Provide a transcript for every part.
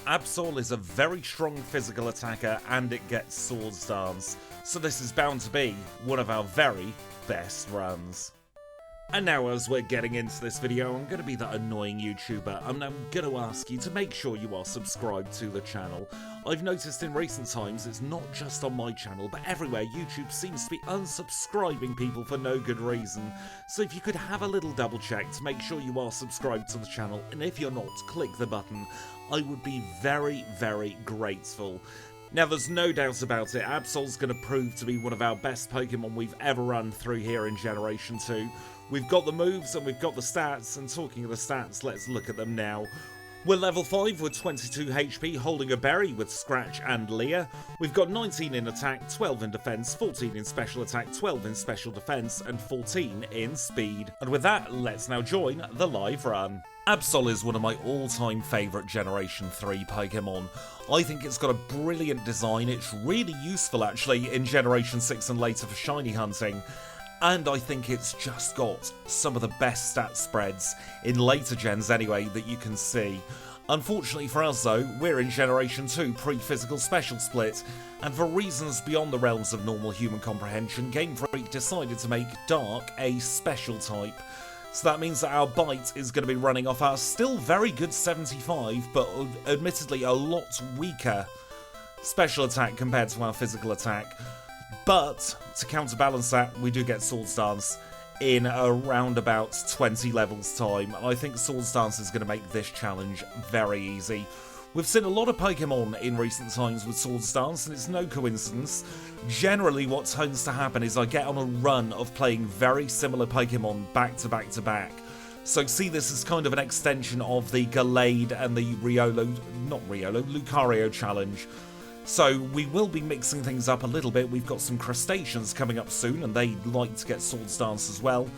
ABSOL is a very strong physical attacker and it gets Swords Dance, so this is bound to be one of our very best runs. And now as we're getting into this video, I'm going to be that annoying YouTuber and I'm going to ask you to make sure you are subscribed to the channel. I've noticed in recent times it's not just on my channel, but everywhere YouTube seems to be unsubscribing people for no good reason. So if you could have a little double check to make sure you are subscribed to the channel, and if you're not, click the button, I would be very, very grateful. Now there's no doubt about it, ABSOL's going to prove to be one of our best Pokemon we've ever run through here in Generation 2. We've got the moves and we've got the stats, and talking of the stats, let's look at them now. We're level 5 with 22 HP, holding a berry with Scratch and Leer. We've got 19 in attack, 12 in defense, 14 in special attack, 12 in special defense, and 14 in speed. And with that, let's now join the live run. ABSOL is one of my all-time favourite Generation 3 Pokemon. I think it's got a brilliant design, it's really useful actually in Generation 6 and later for shiny hunting. And I think it's just got some of the best stat spreads, in later gens anyway, that you can see. Unfortunately for us though, we're in Generation 2 pre-physical special split, and for reasons beyond the realms of normal human comprehension, Game Freak decided to make Dark a special type. So that means that our Bite is going to be running off our still very good 75, but admittedly a lot weaker special attack compared to our physical attack. But to counterbalance that, we do get Swords Dance in around about 20 levels time, and I think Swords Dance is going to make this challenge very easy. We've seen a lot of Pokemon in recent times with Swords Dance, and it's no coincidence. Generally what tends to happen is I get on a run of playing very similar Pokemon back to back to back. So see this as kind of an extension of the Gallade and the Lucario challenge. So we will be mixing things up a little bit. We've got some crustaceans coming up soon, and they like to get Swords Dance as well.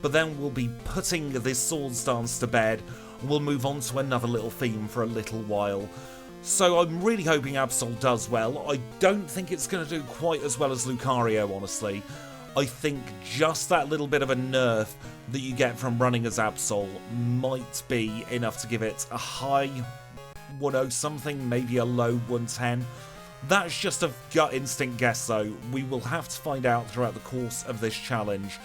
But then we'll be putting this Swords Dance to bed, and we'll move on to another little theme for a little while. So I'm really hoping ABSOL does well. I don't think it's going to do quite as well as Lucario, honestly. I think just that little bit of a nerf that you get from running as ABSOL might be enough to give it a high 100 something, maybe a low 110. That's just a gut instinct guess though. We will have to find out throughout the course of this challenge.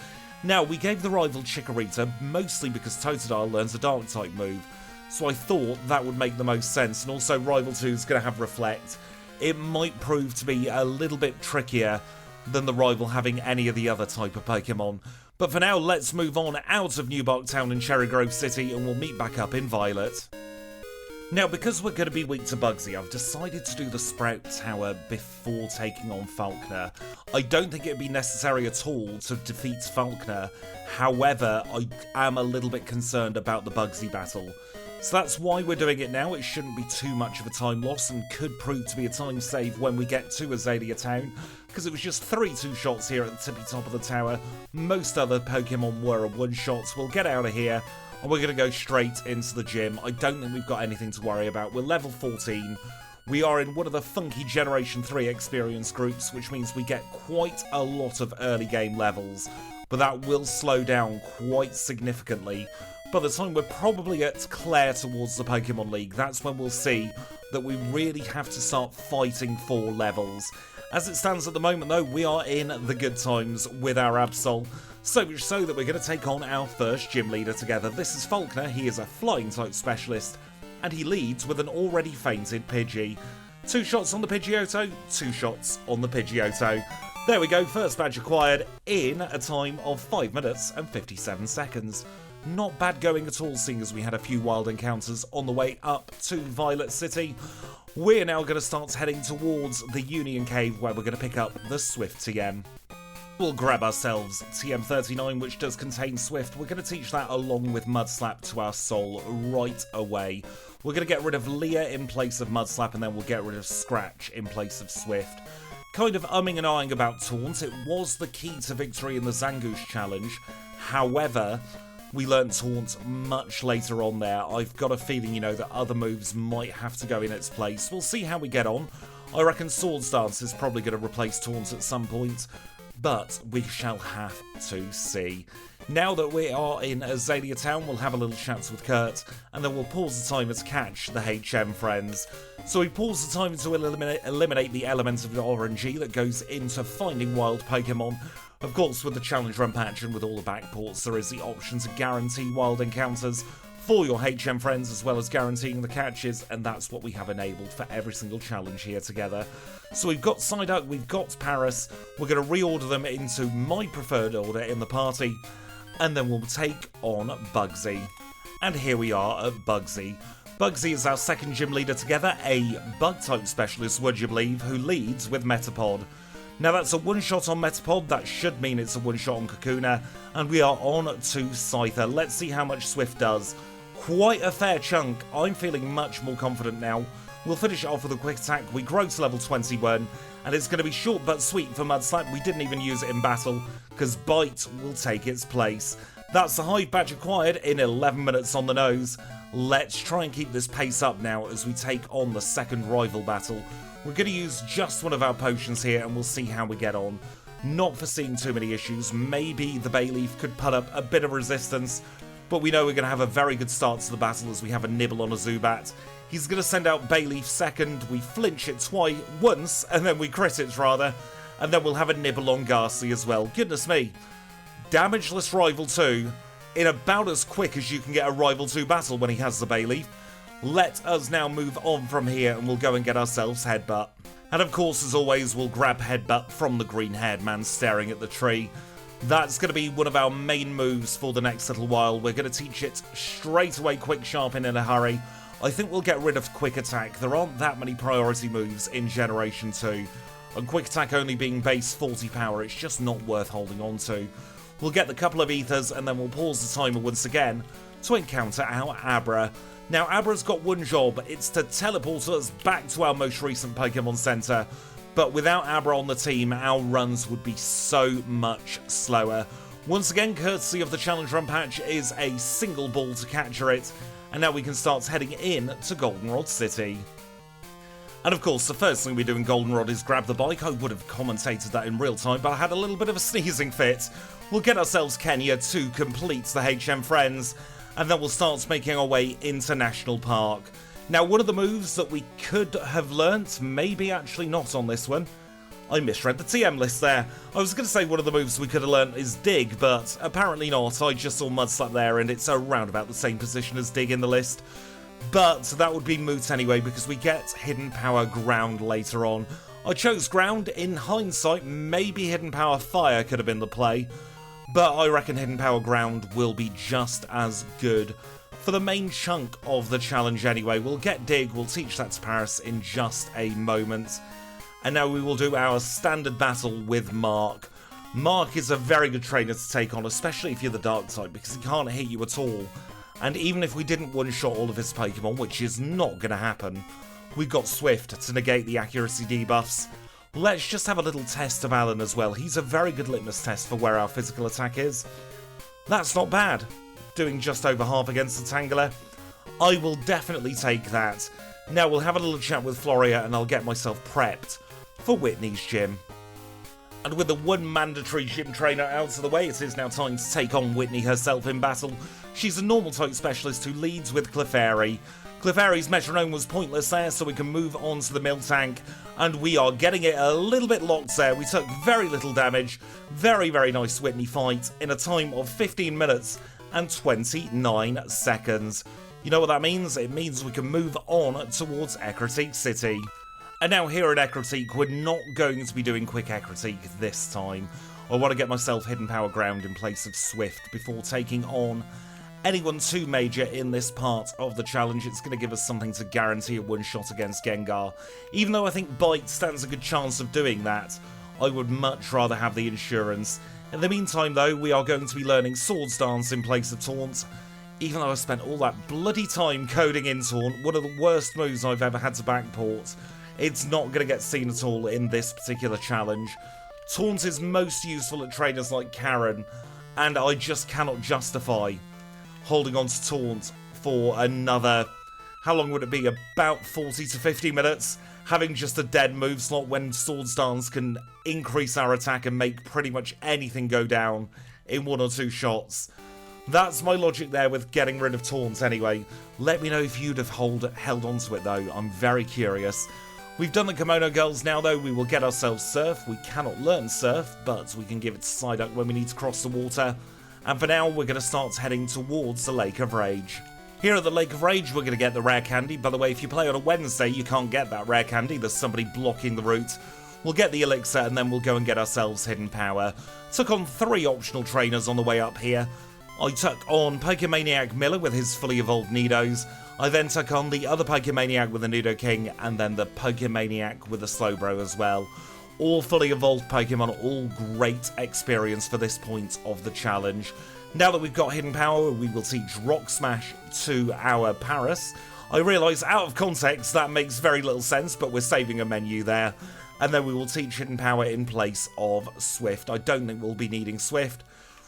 Now, we gave the rival Chikorita mostly because Totodile learns a Dark type move, so I thought that would make the most sense, and also Rival 2 is going to have Reflect. It might prove to be a little bit trickier than the rival having any of the other type of Pokemon. But for now, let's move on out of New Bark Town and Cherry Grove City, and we'll meet back up in Violet. Now, because we're going to be weak to Bugsy, I've decided to do the Sprout Tower before taking on Falkner. I don't think it would be necessary at all to defeat Falkner, however, I am a little bit concerned about the Bugsy battle. So that's why we're doing it now. It shouldn't be too much of a time loss and could prove to be a time save when we get to Azalea Town, because it was just 3 2-shots here at the tippy top of the tower. Most other Pokemon were a 1-shot. We'll get out of here. And we're going to go straight into the gym. I don't think we've got anything to worry about. We're level 14. We are in one of the funky Generation 3 experience groups, which means we get quite a lot of early game levels. But that will slow down quite significantly. By the time we're probably at Claire towards the Pokemon League, that's when we'll see that we really have to start fighting for levels. As it stands at the moment though, we are in the good times with our ABSOL. So much so that we're going to take on our first gym leader together. This is Falkner, he is a flying type specialist, and he leads with an already fainted Pidgey. 2 shots on the Pidgeotto, 2 shots on the Pidgeotto. There we go, first badge acquired in a time of 5 minutes and 57 seconds. Not bad going at all, seeing as we had a few wild encounters on the way up to Violet City. We're now going to start heading towards the Union Cave, where we're going to pick up the Swift TM. We'll grab ourselves TM39, which does contain Swift. We're going to teach that along with Mudslap to our Soul right away. We're going to get rid of Leer in place of Mudslap, and then we'll get rid of Scratch in place of Swift. Kind of umming and ahhing about Taunt. It was the key to victory in the Zangoose challenge. However, we learned Taunt much later on there. I've got a feeling, that other moves might have to go in its place. We'll see how we get on. I reckon Swords Dance is probably going to replace Taunt at some point, but we shall have to see. Now that we are in Azalea Town, we'll have a little chat with Kurt, and then we'll pause the timer to catch the HM friends. So we pause the timer to eliminate the element of RNG that goes into finding wild Pokemon. Of course, with the challenge run patch and with all the backports, there is the option to guarantee wild encounters for your HM friends, as well as guaranteeing the catches, and that's what we have enabled for every single challenge here together. So we've got Psyduck, we've got Paris, we're going to reorder them into my preferred order in the party, and then we'll take on Bugsy. And here we are at Bugsy. Bugsy is our second gym leader together, a bug-type specialist, would you believe, who leads with Metapod. Now that's a one-shot on Metapod, that should mean it's a one-shot on Kakuna, and we are on to Scyther. Let's see how much Swift does. Quite a fair chunk. I'm feeling much more confident now. We'll finish it off with a quick attack. We grow to level 21, and it's going to be short but sweet for Mudslap. We didn't even use it in battle, because Bite will take its place. That's the Hive Badge acquired in 11 minutes on the nose. Let's try and keep this pace up now as we take on the second rival battle. We're going to use just one of our potions here, and we'll see how we get on. Not foreseeing too many issues. Maybe the Bayleaf could put up a bit of resistance, but we know we're going to have a very good start to the battle as we have a nibble on a Zubat. He's going to send out Bayleaf second, we flinch it once, and then we crit it rather, and then we'll have a nibble on Garcy as well. Goodness me. Damageless Rival 2, in about as quick as you can get a Rival 2 battle when he has the Bayleaf. Let us now move on from here and we'll go and get ourselves Headbutt. And of course, as always, we'll grab Headbutt from the green-haired man staring at the tree. That's going to be one of our main moves for the next little while. We're going to teach it straight away Quick Sharpen in a hurry. I think we'll get rid of Quick Attack. There aren't that many priority moves in Generation 2. And Quick Attack only being base 40 power, it's just not worth holding on to. We'll get the couple of Ethers and then we'll pause the timer once again to encounter our Abra. Now Abra's got one job, it's to teleport us back to our most recent Pokemon Center. But without Abra on the team, our runs would be so much slower. Once again, courtesy of the Challenge Run patch, is a single ball to capture it, and now we can start heading in to Goldenrod City. And of course, the first thing we do in Goldenrod is grab the bike. I would have commentated that in real time, but I had a little bit of a sneezing fit. We'll get ourselves Kenya to complete the HM Friends, and then we'll start making our way into National Park. Now, one of the moves that we could have learnt, maybe actually not on this one. I misread the TM list there. I was going to say one of the moves we could have learnt is Dig, but apparently not. I just saw Mudslap there, and it's around about the same position as Dig in the list. But that would be moot anyway, because we get Hidden Power Ground later on. I chose Ground. In hindsight, maybe Hidden Power Fire could have been the play, but I reckon Hidden Power Ground will be just as good for the main chunk of the challenge anyway. We'll get Dig, we'll teach that to Paris in just a moment. And now we will do our standard battle with Mark. Mark is a very good trainer to take on, especially if you're the Dark type, because he can't hit you at all. And even if we didn't one-shot all of his Pokemon, which is not going to happen, we've got Swift to negate the accuracy debuffs. Let's just have a little test of Alan as well. He's a very good litmus test for where our physical attack is. That's not bad. Doing just over half against the Tangela. I will definitely take that. Now we'll have a little chat with Floria and I'll get myself prepped for Whitney's gym. And with the one mandatory gym trainer out of the way, it is now time to take on Whitney herself in battle. She's a normal type specialist who leads with Clefairy. Clefairy's metronome was pointless there, so we can move on to the Miltank, and we are getting it a little bit locked there. We took very little damage. Very, very nice Whitney fight in a time of 15 minutes and 29 seconds. You know what that means? It means we can move on towards Ecruteak City. And now here at Ecruteak, we're not going to be doing quick Ecruteak this time. I want to get myself Hidden Power Ground in place of Swift before taking on anyone too major in this part of the challenge. It's going to give us something to guarantee a one-shot against Gengar. Even though I think Bite stands a good chance of doing that, I would much rather have the insurance. In the meantime, though, we are going to be learning Swords Dance in place of Taunt. Even though I spent all that bloody time coding in Taunt, one of the worst moves I've ever had to backport, it's not going to get seen at all in this particular challenge. Taunt is most useful at trainers like Karen, and I just cannot justify holding on to Taunt for another, how long would it be, about 40 to 50 minutes, having just a dead move slot when Swords Dance can increase our attack and make pretty much anything go down in 1 or 2 shots. That's my logic there with getting rid of taunt anyway. Let me know if you'd have held on to it though, I'm very curious. We've done the Kimono Girls now though, we will get ourselves Surf. We cannot learn Surf, but we can give it to Psyduck when we need to cross the water. And for now, we're going to start heading towards the Lake of Rage. Here at the Lake of Rage, we're going to get the rare candy. By the way, if you play on a Wednesday, you can't get that rare candy. There's somebody blocking the route. We'll get the elixir and then we'll go and get ourselves Hidden Power. Took on 3 optional trainers on the way up here. I took on Pokemaniac Miller with his fully evolved Nidos. I then took on the other Pokemaniac with the Nidoking and then the Pokemaniac with the Slowbro as well. All fully evolved Pokemon, all great experience for this point of the challenge. Now that we've got Hidden Power, we will teach Rock Smash to our Paras. I realise out of context that makes very little sense, but we're saving a menu there. And then we will teach Hidden Power in place of Swift. I don't think we'll be needing Swift.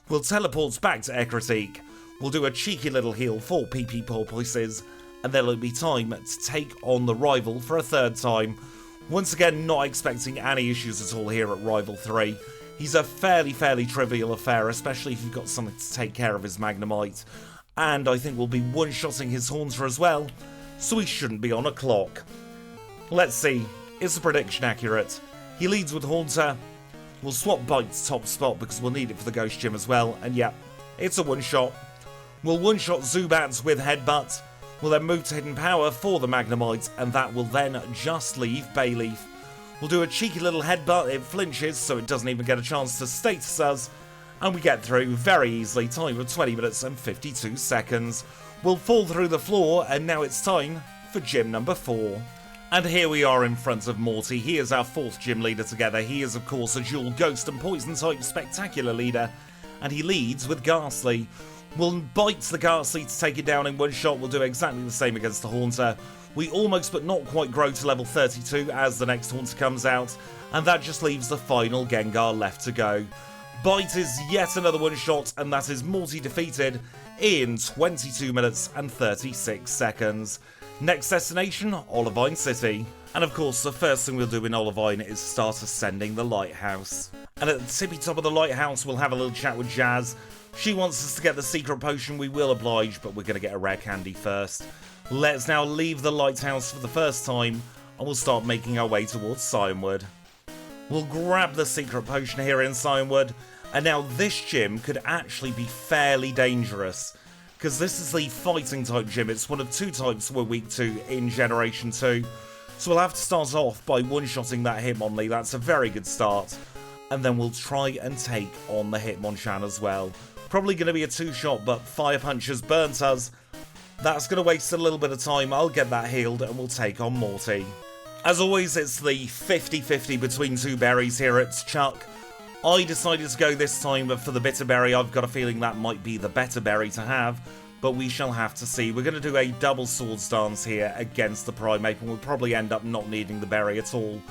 We'll teleport back to Ecruteak. We'll do a cheeky little heal for PP Porpoises, and then it'll be time to take on the rival for a 3rd time. Once again, not expecting any issues at all here at Rival 3. He's a fairly trivial affair, especially if you've got something to take care of his Magnemite. And I think we'll be one-shotting his Haunter as well, so he shouldn't be on a clock. Let's see, is the prediction accurate? He leads with Haunter. We'll swap Bite's top spot because we'll need it for the Ghost Gym as well, and yeah, it's a one-shot. We'll one-shot Zubats with Headbutt. We'll then move to Hidden Power for the Magnemite, and that will then just leave Bayleaf. We'll do a cheeky little Headbutt, it flinches so it doesn't even get a chance to status us, and we get through very easily, time of 20 minutes and 52 seconds. We'll fall through the floor, and now it's time for gym number 4. And here we are in front of Morty. He is our 4th gym leader together. He is, of course, a dual Ghost and Poison type spectacular leader, and he leads with Ghastly. We'll bite the Ghastly to take it down in one shot. We'll do exactly the same against the Haunter. We almost but not quite grow to level 32 as the next Haunter comes out, and that just leaves the final Gengar left to go. Bite is yet another one shot, and that is Morty defeated in 22 minutes and 36 seconds. Next destination, Olivine City. And of course, the first thing we'll do in Olivine is start ascending the lighthouse. And at the tippy top of the lighthouse, we'll have a little chat with Jazz. She wants us to get the secret potion, we will oblige, but we're going to get a rare candy first. Let's now leave the lighthouse for the first time, and we'll start making our way towards Cianwood. We'll grab the secret potion here in Cianwood, and now this gym could actually be fairly dangerous, because this is the fighting type gym. It's one of 2 types we're weak to in Generation 2, so we'll have to start off by one-shotting that Hitmonlee. That's a very good start, and then we'll try and take on the Hitmonchan as well. Probably going to be a 2-shot, but Fire Punch has burnt us. That's going to waste a little bit of time. I'll get that healed and we'll take on Morty. As always, it's the 50-50 between 2 berries here at Chuck. I decided to go this time for the Bitter Berry. I've got a feeling that might be the better berry to have, but we shall have to see. We're going to do a double Swords Dance here against the Primeape, and we'll probably end up not needing the berry at all.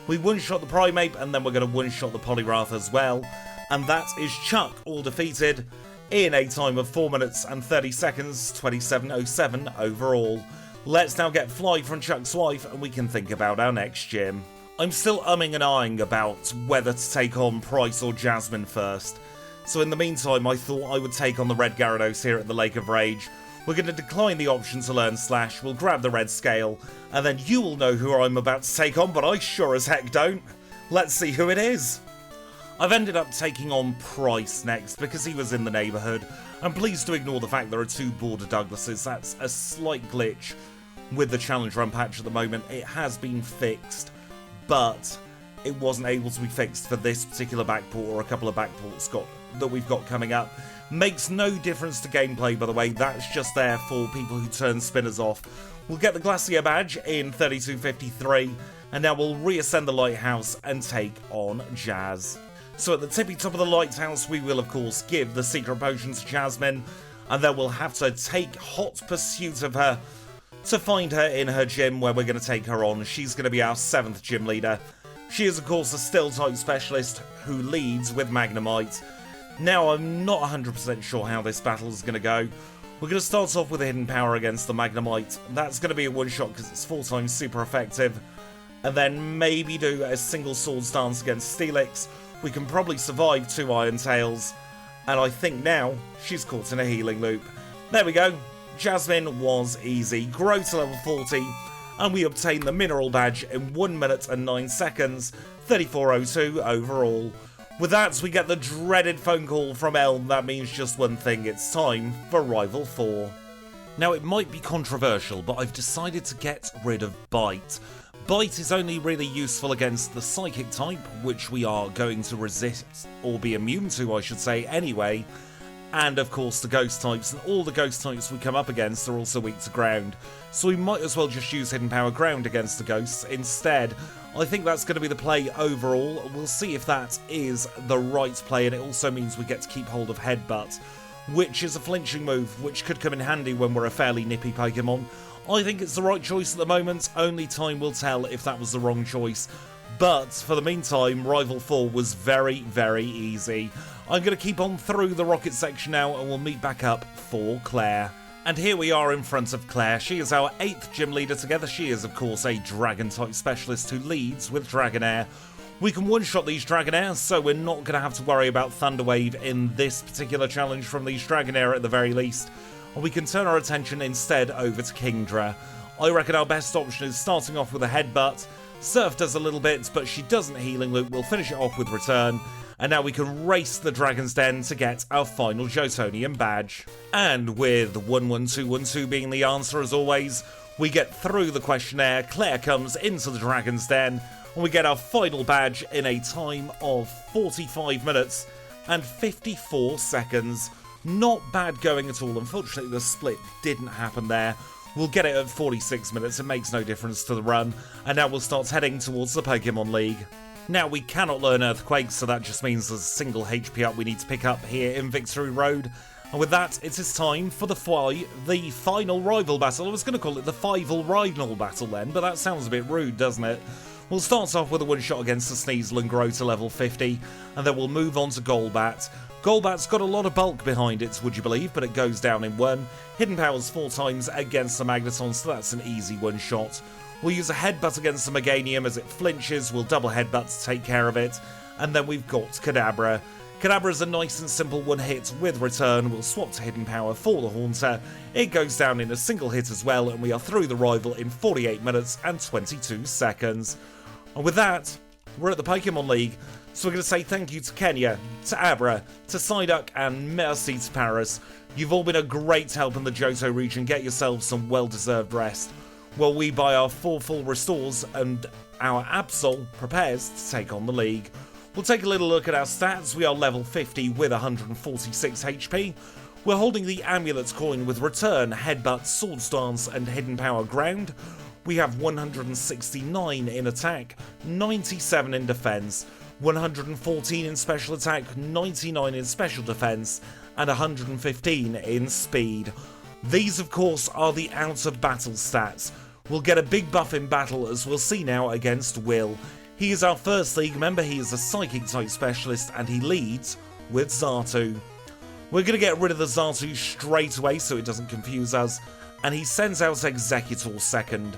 We one-shot the Primeape, and then we're going to one-shot the Poliwrath as well. And that is Chuck, all defeated, in a time of 4 minutes and 30 seconds, 27:07 overall. Let's now get Fly from Chuck's wife, and we can think about our next gym. I'm still umming and ahhing about whether to take on Price or Jasmine first. So in the meantime, I thought I would take on the Red Gyarados here at the Lake of Rage. We're going to decline the option to learn Slash, we'll grab the Red Scale, and then you will know who I'm about to take on, but I sure as heck don't. Let's see who it is. I've ended up taking on Price next because he was in the neighbourhood. I'm pleased to ignore the fact there are 2 Border Douglases. That's a slight glitch with the Challenge Run patch at the moment. It has been fixed, but it wasn't able to be fixed for this particular backport or a couple of backports that we've got coming up. Makes no difference to gameplay, by the way. That's just there for people who turn spinners off. We'll get the Glacier badge in 32:53, and now we'll reascend the lighthouse and take on Jazz. So at the tippy top of the lighthouse, we will of course give the secret potion to Jasmine, and then we'll have to take hot pursuit of her to find her in her gym where we're going to take her on. She's going to be our 7th gym leader. She is of course a Steel type specialist who leads with Magnemite. Now I'm not 100% sure how this battle is going to go. We're going to start off with a Hidden Power against the Magnemite. That's going to be a one-shot because it's 4 times super effective. And then maybe do a single Swords Dance against Steelix. We can probably survive 2 Iron Tails. And I think now she's caught in a healing loop. There we go. Jasmine was easy. Grow to level 40. And we obtain the mineral badge in 1 minute and 9 seconds. 3402 overall. With that, we get the dreaded phone call from Elm. That means just one thing. It's time for Rival 4. Now, it might be controversial, but I've decided to get rid of Bite. Bite is only really useful against the Psychic type, which we are going to resist, or be immune to, I should say, anyway. And, of course, the Ghost types, and all the Ghost types we come up against are also weak to ground. So we might as well just use Hidden Power Ground against the Ghosts instead. I think that's going to be the play overall. We'll see if that is the right play, and it also means we get to keep hold of Headbutt, which is a flinching move, which could come in handy when we're a fairly nippy Pokemon. I think it's the right choice at the moment, only time will tell if that was the wrong choice. But, for the meantime, Rival 4 was very, very easy. I'm going to keep on through the Rocket section now, and we'll meet back up for Claire. And here we are in front of Claire. She is our 8th gym leader together. She is, of course, a Dragon-type specialist who leads with Dragonair. We can one-shot these Dragonair, so we're not going to have to worry about Thunder Wave in this particular challenge from these Dragonair at the very least. And we can turn our attention instead over to Kingdra. I reckon our best option is starting off with a Headbutt. Surf does a little bit, but she doesn't Healing Loop. We'll finish it off with Return. And now we can race the Dragon's Den to get our final Jotonian badge. And with 11212 being the answer as always, we get through the questionnaire, Claire comes into the Dragon's Den, and we get our final badge in a time of 45 minutes and 54 seconds. Not bad going at all. Unfortunately, the split didn't happen there. We'll get it at 46 minutes. It makes no difference to the run. And now we'll start heading towards the Pokemon League. Now, we cannot learn Earthquake, so that just means there's a single HP up we need to pick up here in Victory Road. And with that, it is time for the final rival battle. I was going to call it the Fival Rival battle then, but that sounds a bit rude, doesn't it? We'll start off with a one-shot against the Sneasel and grow to level 50, and then we'll move on to Golbat. Golbat's got a lot of bulk behind it, would you believe, but it goes down in 1. Hidden Powers 4 times against the Magneton, so that's an easy one-shot. We'll use a Headbutt against the Meganium as it flinches. We'll double Headbutt to take care of it. And then we've got Kadabra. Kadabra's a nice and simple one-hit with Return. We'll swap to Hidden Power for the Haunter. It goes down in a single hit as well, and we are through the rival in 48 minutes and 22 seconds. And with that, we're at the Pokemon League. So we're going to say thank you to Kenya, to Abra, to Psyduck, and merci to Paris. You've all been a great help in the Johto region. Get yourselves some well-deserved rest. While we buy our 4 full restores and our Absol prepares to take on the league. We'll take a little look at our stats. We are level 50 with 146 HP. We're holding the Amulet coin with Return, Headbutt, Swords Dance, and Hidden Power Ground. We have 169 in attack, 97 in defense, 114 in special attack, 99 in special defense, and 115 in speed. These, of course, are the out-of-battle stats. We'll get a big buff in battle, as we'll see now against Will. He is our first league member, he is a Psychic-type specialist, and he leads with Xatu. We're going to get rid of the Xatu straight away so it doesn't confuse us, and he sends out Executor second.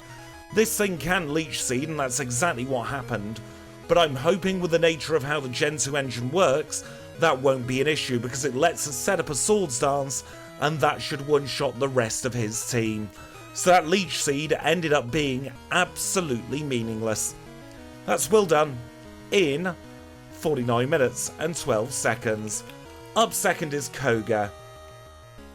This thing can Leech Seed, and that's exactly what happened, but I'm hoping with the nature of how the Gen 2 engine works, that won't be an issue, because it lets us set up a Swords Dance, and that should one-shot the rest of his team. So that Leech Seed ended up being absolutely meaningless. That's well done in 49 minutes and 12 seconds. Up second is Koga.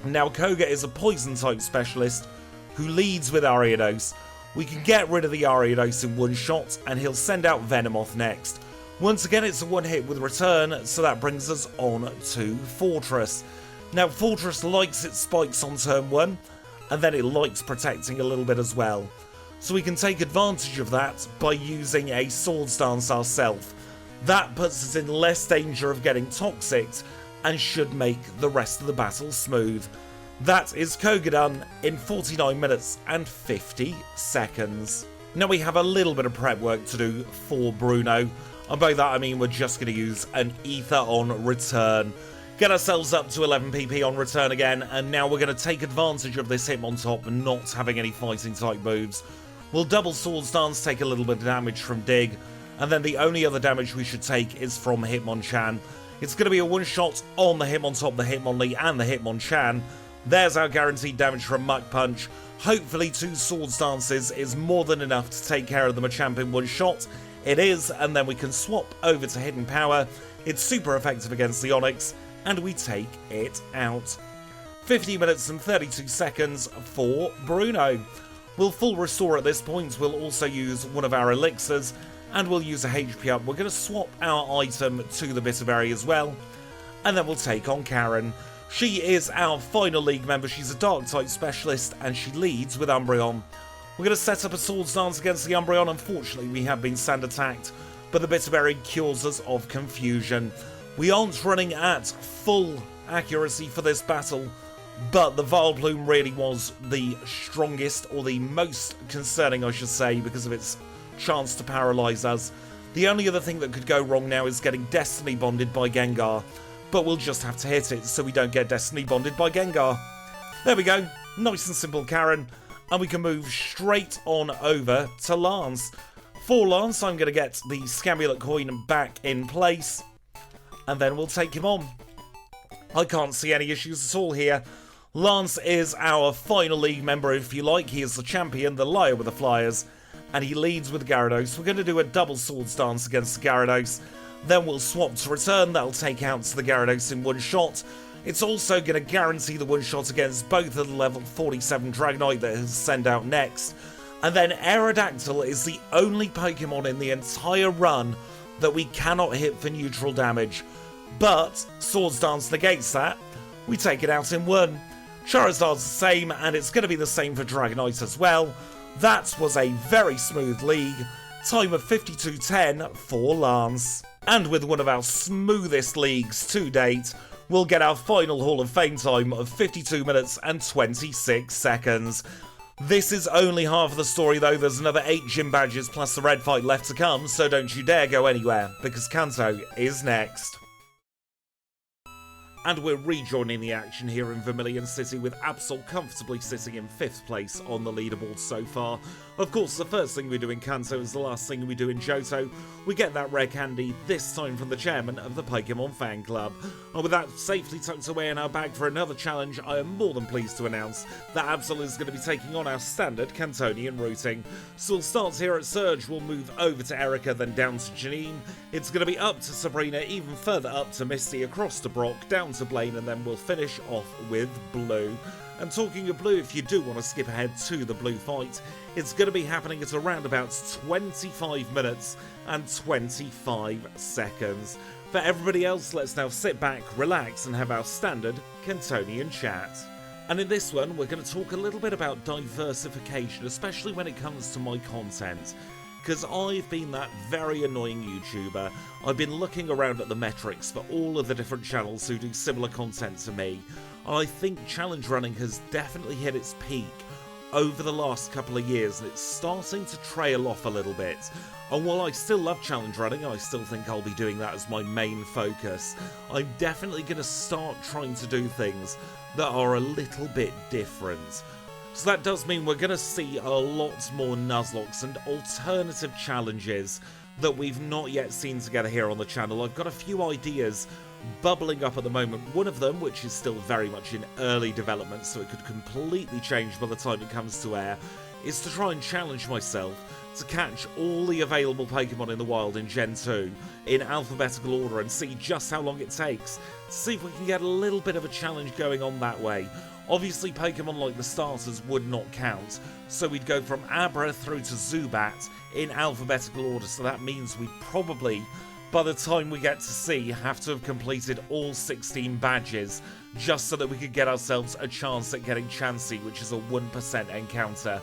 Now Koga is a Poison-type specialist who leads with Ariados. We can get rid of the Ariados in one shot, and he'll send out Venomoth next. Once again, it's a one-hit with Return, so that brings us on to Fortress. Now, Fortress likes its spikes on turn 1, and then it likes protecting a little bit as well. So we can take advantage of that by using a Swords Dance ourselves. That puts us in less danger of getting toxicked, and should make the rest of the battle smooth. That is Koga done in 49 minutes and 50 seconds. Now we have a little bit of prep work to do for Bruno, and by that I mean we're just going to use an Ether on Return. Get ourselves up to 11 PP on Return again, and now we're going to take advantage of this Hitmontop not having any fighting type moves. We'll double Swords Dance, take a little bit of damage from Dig, and then the only other damage we should take is from Hitmonchan. It's going to be a one-shot on the Hitmontop, the Hitmonlee, and the Hitmonchan. There's our guaranteed damage from Mach Punch. Hopefully 2 Swords Dances is more than enough to take care of the Machamp in one shot. It is, and then we can swap over to Hidden Power. It's super effective against the Onix, and we take it out. 50 minutes and 32 seconds for Bruno. We'll full restore at this point. We'll also use one of our elixirs, and we'll use a HP up. We're going to swap our item to the Bitterberry as well, and then we'll take on Karen. She is our final league member. She's a Dark-type specialist, and she leads with Umbreon. We're going to set up a Swords Dance against the Umbreon. Unfortunately, we have been sand attacked, but the Bitterberry cures us of confusion. We aren't running at full accuracy for this battle, but the Vileplume really was the strongest, or the most concerning, I should say, because of its chance to paralyze us. The only other thing that could go wrong now is getting Destiny Bonded by Gengar, but we'll just have to hit it so we don't get Destiny Bonded by Gengar. There we go. Nice and simple, Karen. And we can move straight on over to Lance. For Lance, I'm going to get the Scamulet coin back in place, and then we'll take him on. I can't see any issues at all here. Lance is our final league member, if you like. He is the champion, the liar with the flyers, and he leads with Gyarados. We're going to do a double Swords Dance against the Gyarados. Then we'll swap to return. That'll take out the Gyarados in one shot. It's also going to guarantee the one shot against both of the level 47 Dragonite that he'll send out next. And then Aerodactyl is the only Pokemon in the entire run that we cannot hit for neutral damage. But Swords Dance negates that. We take it out in one. Charizard's the same, and it's going to be the same for Dragonite as well. That was a very smooth league. Time of 52:10 for Lance. And with one of our smoothest leagues to date, we'll get our final Hall of Fame time of 52 minutes and 26 seconds. This is only half of the story though. There's another 8 gym badges plus the red fight left to come, so don't you dare go anywhere, because Kanto is next. And we're rejoining the action here in Vermilion City, with ABSOL comfortably sitting in 5th place on the leaderboard so far. Of course, the first thing we do in Kanto is the last thing we do in Johto. We get that rare candy, this time from the chairman of the Pokemon fan club. And with that safely tucked away in our bag for another challenge, I am more than pleased to announce that ABSOL is going to be taking on our standard Cantonian routing. So we'll start here at Surge, we'll move over to Erica, then down to Janine. It's going to be up to Sabrina, even further up to Misty, across to Brock, down to Blaine, and then we'll finish off with Blue. And talking of Blue, if you do want to skip ahead to the Blue fight, it's going to be happening at around about 25 minutes and 25 seconds. For everybody else, let's now sit back, relax, and have our standard Cantonian chat. And in this one, we're going to talk a little bit about diversification, especially when it comes to my content. Because I've been that very annoying YouTuber. I've been looking around at the metrics for all of the different channels who do similar content to me, and I think challenge running has definitely hit its peak over the last couple of years, and it's starting to trail off a little bit. And while I still love challenge running, I still think I'll be doing that as my main focus, I'm definitely going to start trying to do things that are a little bit different. So that does mean we're going to see a lot more Nuzlockes and alternative challenges that we've not yet seen together here on the channel. I've got a few ideas bubbling up at the moment. One of them, which is still very much in early development, so it could completely change by the time it comes to air, is to try and challenge myself to catch all the available Pokemon in the wild in Gen 2 in alphabetical order and see just how long it takes, to see if we can get a little bit of a challenge going on that way. Obviously, Pokemon like the starters would not count, so we'd go from Abra through to Zubat in alphabetical order, so that means we probably, by the time we get to C, have to have completed all 16 badges, just so that we could get ourselves a chance at getting Chansey, which is a 1% encounter.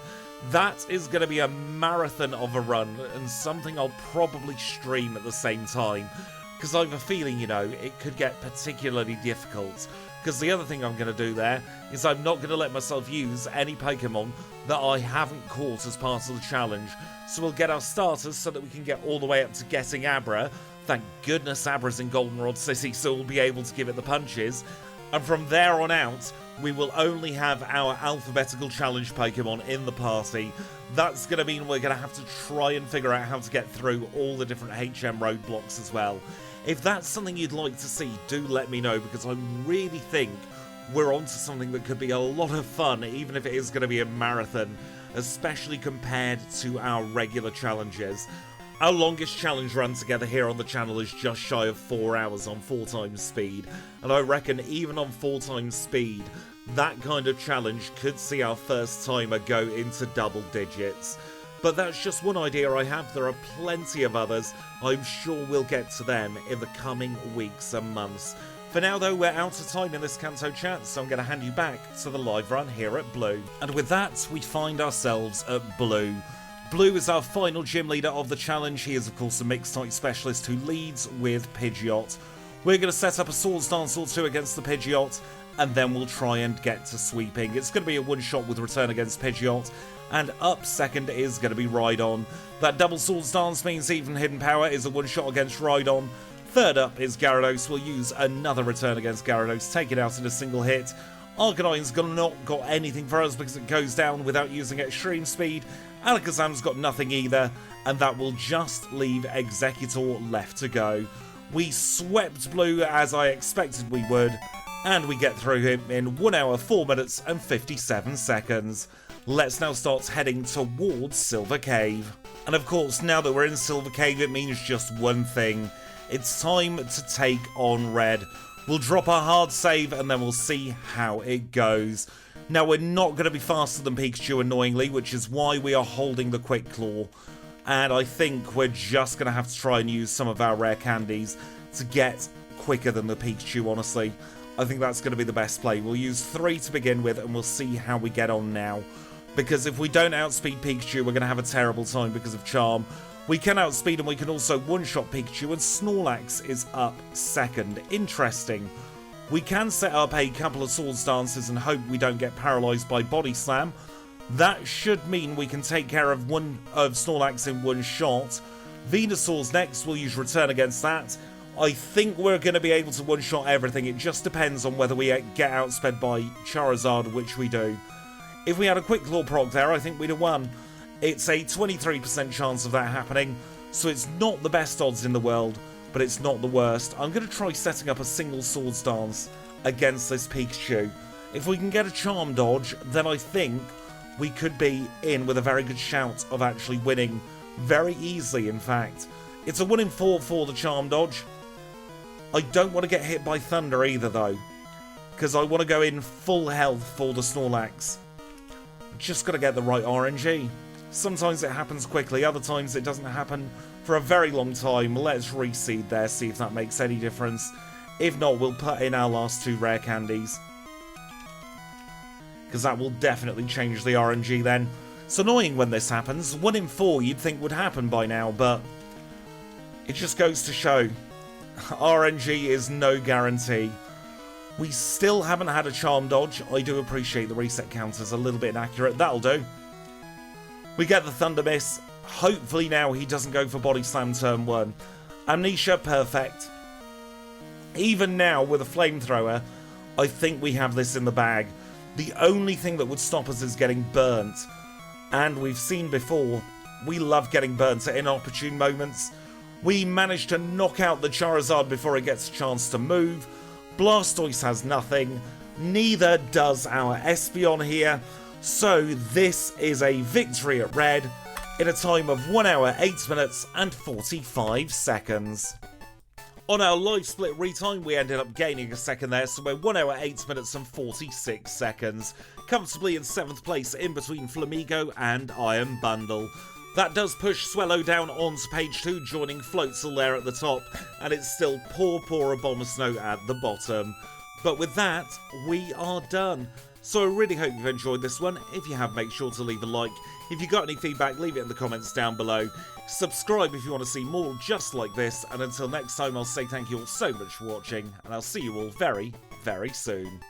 That is going to be a marathon of a run, and something I'll probably stream at the same time, because I have a feeling, you know, it could get particularly difficult. Because the other thing I'm going to do there is I'm not going to let myself use any Pokemon that I haven't caught as part of the challenge. So we'll get our starters so that we can get all the way up to getting Abra. Thank goodness Abra's in Goldenrod City, so we'll be able to give it the punches. And from there on out, we will only have our alphabetical challenge Pokemon in the party. That's going to mean we're going to have to try and figure out how to get through all the different HM roadblocks as well. If that's something you'd like to see, do let me know, because I really think we're onto something that could be a lot of fun, even if it is going to be a marathon, especially compared to our regular challenges. Our longest challenge run together here on the channel is just shy of 4 hours on 4 times speed, and I reckon even on 4 times speed, that kind of challenge could see our first timer go into double digits. But that's just one idea I have. There are plenty of others. I'm sure we'll get to them in the coming weeks and months. For now though, we're out of time in this Kanto chat, so I'm going to hand you back to the live run here at Blue. And with that, we find ourselves at Blue. Blue is our final gym leader of the challenge. He is of course a mixed type specialist who leads with Pidgeot. We're going to set up a Swords Dance or two against the Pidgeot, and then we'll try and get to sweeping. It's going to be a one-shot with return against Pidgeot, and up second is going to be Rhydon. That double Swords Dance means even Hidden Power is a one-shot against Rhydon. Third up is Gyarados. We'll use another return against Gyarados, take it out in a single hit. Arcanine's not got anything for us because it goes down without using Extreme Speed. Alakazam's got nothing either, and that will just leave Executor left to go. We swept Blue as I expected we would, and we get through him in 1 hour, 4 minutes and 57 seconds. Let's now start heading towards Silver Cave. And of course, now that we're in Silver Cave, it means just one thing. It's time to take on Red. We'll drop our hard save and then we'll see how it goes. Now, we're not going to be faster than Pikachu, annoyingly, which is why we are holding the Quick Claw. And I think we're just going to have to try and use some of our rare candies to get quicker than the Pikachu, honestly. I think that's going to be the best play. We'll use 3 to begin with, and we'll see how we get on now. Because if we don't outspeed Pikachu, we're going to have a terrible time because of Charm. We can outspeed and we can also one-shot Pikachu, and Snorlax is up second. Interesting. We can set up a couple of Swords Dances and hope we don't get paralysed by Body Slam. That should mean we can take care of one of Snorlax in one shot. Venusaur's next. We'll use Return against that. I think we're going to be able to one-shot everything. It just depends on whether we get outsped by Charizard, which we do. If we had a Quick Claw proc there, I think we'd have won. It's a 23% chance of that happening, so it's not the best odds in the world, but it's not the worst. I'm going to try setting up a single Swords Dance against this Pikachu. If we can get a Charm Dodge, then I think we could be in with a very good shout of actually winning. Very easily, in fact. It's a 1 in 4 for the Charm Dodge. I don't want to get hit by Thunder either, though, because I want to go in full health for the Snorlax. Just got to get the right RNG. Sometimes it happens quickly, other times it doesn't happen for a very long time. Let's reseed there, see if that makes any difference. If not, we'll put in our last 2 rare candies, because that will definitely change the RNG then. It's annoying when this happens. 1 in 4 you'd think would happen by now, but it just goes to show RNG is no guarantee. We still haven't had a Charm Dodge. I do appreciate the reset counter's a little bit inaccurate. That'll do. We get the Thunder Miss. Hopefully now he doesn't go for Body Slam turn 1. Amnesia, perfect. Even now with a Flamethrower, I think we have this in the bag. The only thing that would stop us is getting burnt. And we've seen before, we love getting burnt at inopportune moments. We managed to knock out the Charizard before it gets a chance to move. Blastoise has nothing. Neither does our Espeon here. So this is a victory at Red in a time of 1 hour, 8 minutes and 45 seconds. On our live split retime, we ended up gaining a second there, so we're 1 hour, 8 minutes and 46 seconds. Comfortably in 7th place in between Flamigo and Iron Bundle. That does push Swellow down onto page 2, joining Floatzel there at the top, and it's still poor Abomasnow at the bottom. But with that, we are done. So I really hope you've enjoyed this one. If you have, make sure to leave a like. If you've got any feedback, leave it in the comments down below. Subscribe if you want to see more just like this. And until next time, I'll say thank you all so much for watching. And I'll see you all very, very soon.